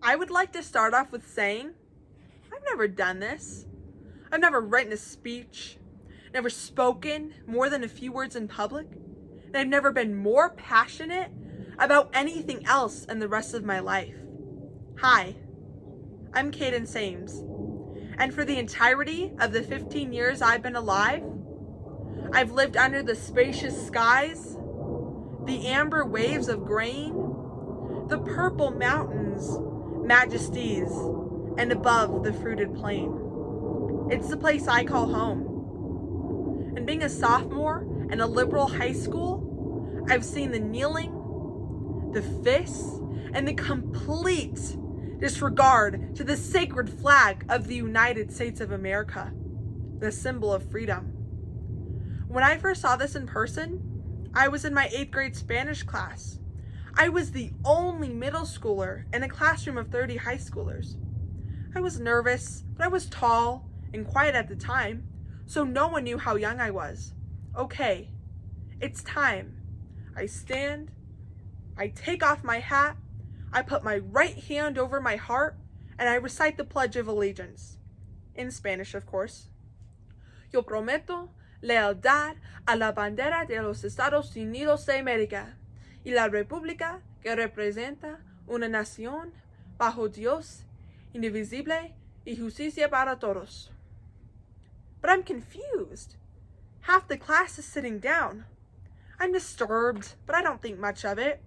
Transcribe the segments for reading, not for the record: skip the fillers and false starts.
I would like to start off with saying, I've never done this. I've never written a speech, never spoken more than a few words in public, and I've never been more passionate about anything else in the rest of my life. Hi, I'm Cadence Ames, and for the entirety of the 15 years I've been alive, I've lived under the spacious skies, the amber waves of grain, the purple mountains, majesties, and above the fruited plain. It's the place I call home. And being a sophomore in a liberal high school, I've seen the kneeling, the fists, and the complete disregard to the sacred flag of the United States of America, the symbol of freedom. When I first saw this in person, I was in my 8th grade Spanish class. I was the only middle schooler in a classroom of 30 high schoolers. I was nervous, but I was tall and quiet at the time, so no one knew how young I was. Okay, it's time. I stand, I take off my hat, I put my right hand over my heart, and I recite the Pledge of Allegiance. In Spanish, of course. Yo prometo lealtad a la bandera de los Estados Unidos de América y la república que representa una nación bajo Dios, indivisible y justicia para todos. But I'm confused. Half the class is sitting down. I'm disturbed, but I don't think much of it.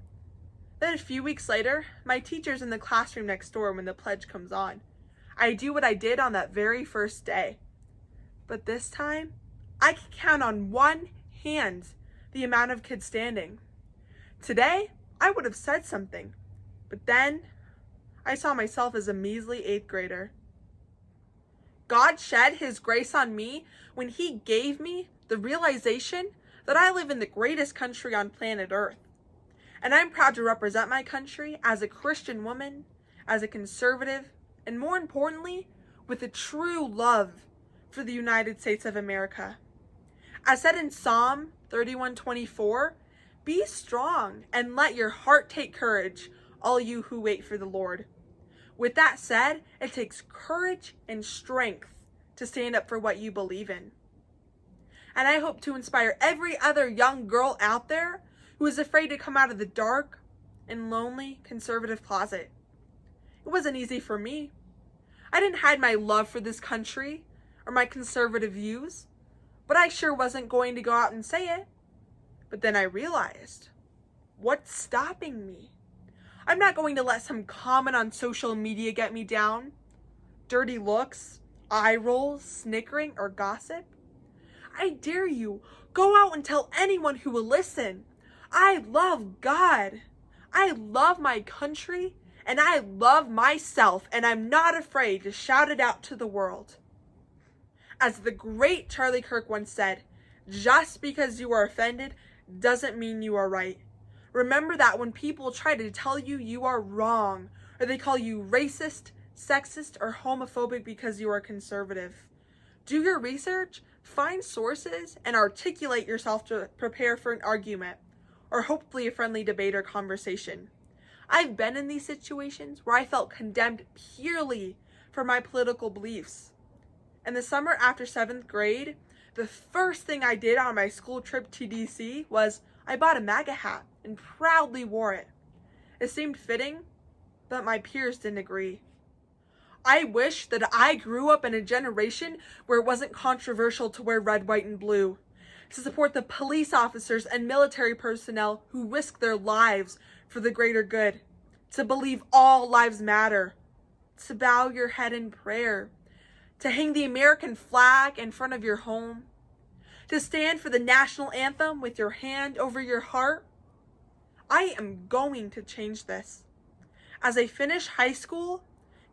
Then a few weeks later, my teacher's in the classroom next door when the pledge comes on. I do what I did on that very first day. But this time, I can count on one hand the amount of kids standing. Today, I would have said something, but then I saw myself as a measly 8th grader. God shed His grace on me when He gave me the realization that I live in the greatest country on planet Earth. And I'm proud to represent my country as a Christian woman, as a conservative, and more importantly, with a true love for the United States of America. As said in Psalm 31:24, be strong and let your heart take courage, all you who wait for the Lord. With that said, it takes courage and strength to stand up for what you believe in. And I hope to inspire every other young girl out there who is afraid to come out of the dark and lonely conservative closet. It wasn't easy for me. I didn't hide my love for this country or my conservative views, but I sure wasn't going to go out and say it. But then I realized, what's stopping me? I'm not going to let some comment on social media get me down. Dirty looks, eye rolls, snickering, or gossip. I dare you, go out and tell anyone who will listen. I love God. I love my country, and I love myself, and I'm not afraid to shout it out to the world. As the great Charlie Kirk once said, just because you are offended doesn't mean you are right. Remember that when people try to tell you you are wrong, or they call you racist, sexist, or homophobic because you are conservative. Do your research, find sources, and articulate yourself to prepare for an argument, or hopefully a friendly debate or conversation. I've been in these situations where I felt condemned purely for my political beliefs. In the summer after 7th grade, the first thing I did on my school trip to DC was I bought a MAGA hat and proudly wore it. It seemed fitting, but my peers didn't agree. I wish that I grew up in a generation where it wasn't controversial to wear red, white, and blue, to support the police officers and military personnel who risk their lives for the greater good, to believe all lives matter, to bow your head in prayer, to hang the American flag in front of your home, to stand for the national anthem with your hand over your heart. I am going to change this. As I finish high school,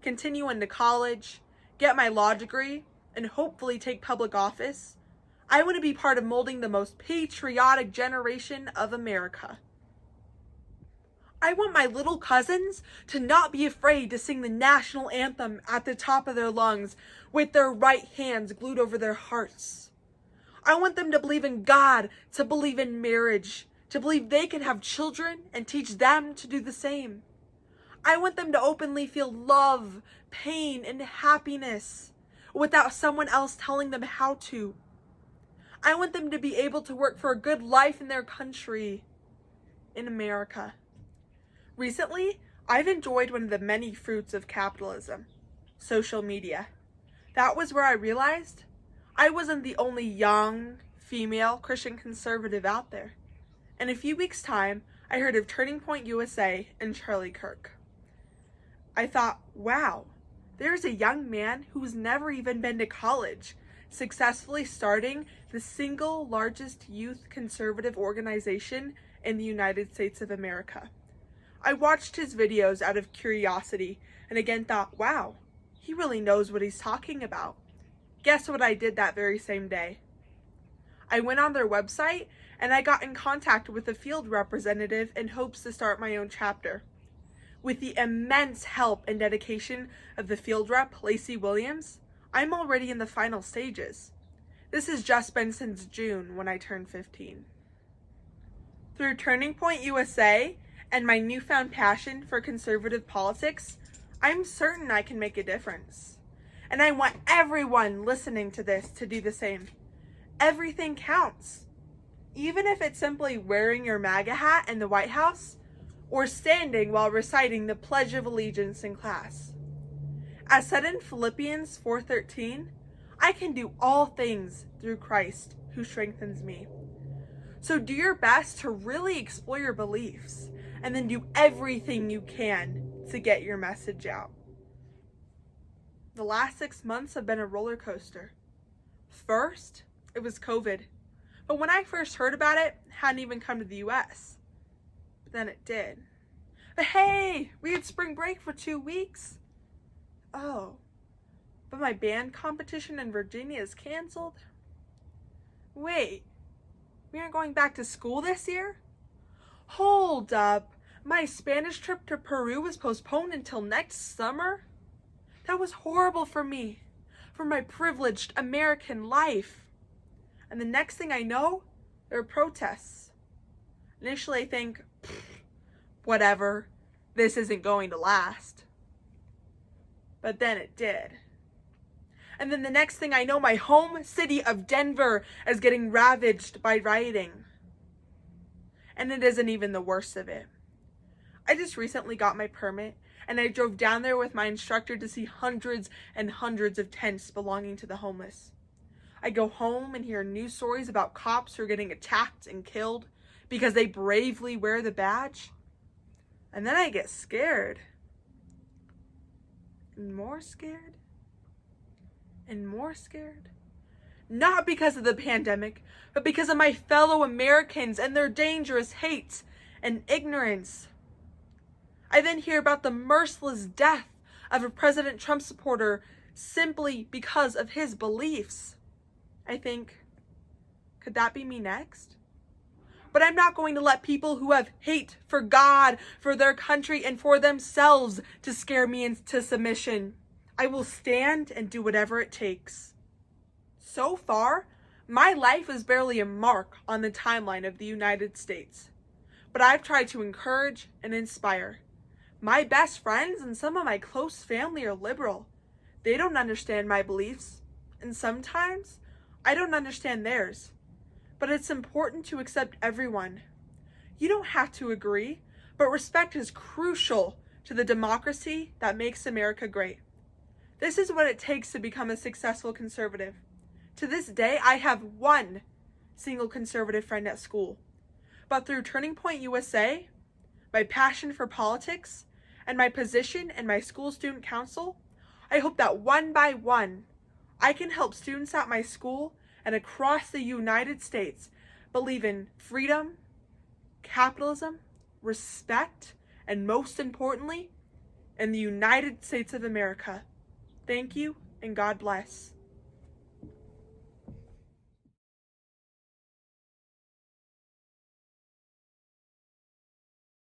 continue into college, get my law degree, and hopefully take public office, I want to be part of molding the most patriotic generation of America. I want my little cousins to not be afraid to sing the national anthem at the top of their lungs with their right hands glued over their hearts. I want them to believe in God, to believe in marriage, to believe they can have children and teach them to do the same. I want them to openly feel love, pain, and happiness without someone else telling them how to. I want them to be able to work for a good life in their country, in America. Recently, I've enjoyed one of the many fruits of capitalism, social media. That was where I realized I wasn't the only young, female Christian conservative out there. In a few weeks' time, I heard of Turning Point USA and Charlie Kirk. I thought, wow, there's a young man who's never even been to college, successfully starting the single largest youth conservative organization in the United States of America. I watched his videos out of curiosity and again thought, wow, he really knows what he's talking about. Guess what I did that very same day? I went on their website and I got in contact with a field representative in hopes to start my own chapter. With the immense help and dedication of the field rep, Lacey Williams, I'm already in the final stages. This has just been since June when I turned 15. Through Turning Point USA and my newfound passion for conservative politics, I'm certain I can make a difference. And I want everyone listening to this to do the same. Everything counts. Even if it's simply wearing your MAGA hat in the White House or standing while reciting the Pledge of Allegiance in class. As said in Philippians 4:13, I can do all things through Christ who strengthens me. So do your best to really explore your beliefs and then do everything you can to get your message out. The last 6 months have been a roller coaster. First, it was COVID. But when I first heard about it, it hadn't even come to the US. But then it did. But hey, we had spring break for 2 weeks. Oh, but my band competition in Virginia is canceled? Wait, we aren't going back to school this year? Hold up, my Spanish trip to Peru was postponed until next summer? That was horrible for me, for my privileged American life. And the next thing I know, there are protests. Initially I think, whatever, this isn't going to last. But then it did. And then the next thing I know, my home city of Denver is getting ravaged by rioting. And it isn't even the worst of it. I just recently got my permit and I drove down there with my instructor to see hundreds and hundreds of tents belonging to the homeless. I go home and hear news stories about cops who are getting attacked and killed because they bravely wear the badge. And then I get scared. And more scared. And more scared. Not because of the pandemic, but because of my fellow Americans and their dangerous hate and ignorance. I then hear about the merciless death of a President Trump supporter simply because of his beliefs. I think, could that be me next? But I'm not going to let people who have hate for God, for their country, and for themselves to scare me into submission. I will stand and do whatever it takes. So far, my life is barely a mark on the timeline of the United States. But I've tried to encourage and inspire. My best friends and some of my close family are liberal. They don't understand my beliefs, and sometimes I don't understand theirs. But it's important to accept everyone. You don't have to agree, but respect is crucial to the democracy that makes America great. This is what it takes to become a successful conservative. To this day, I have one single conservative friend at school. But through Turning Point USA, my passion for politics, and my position in my school student council, I hope that one by one, I can help students at my school and across the United States believe in freedom, capitalism, respect, and most importantly, in the United States of America. Thank you, and God bless.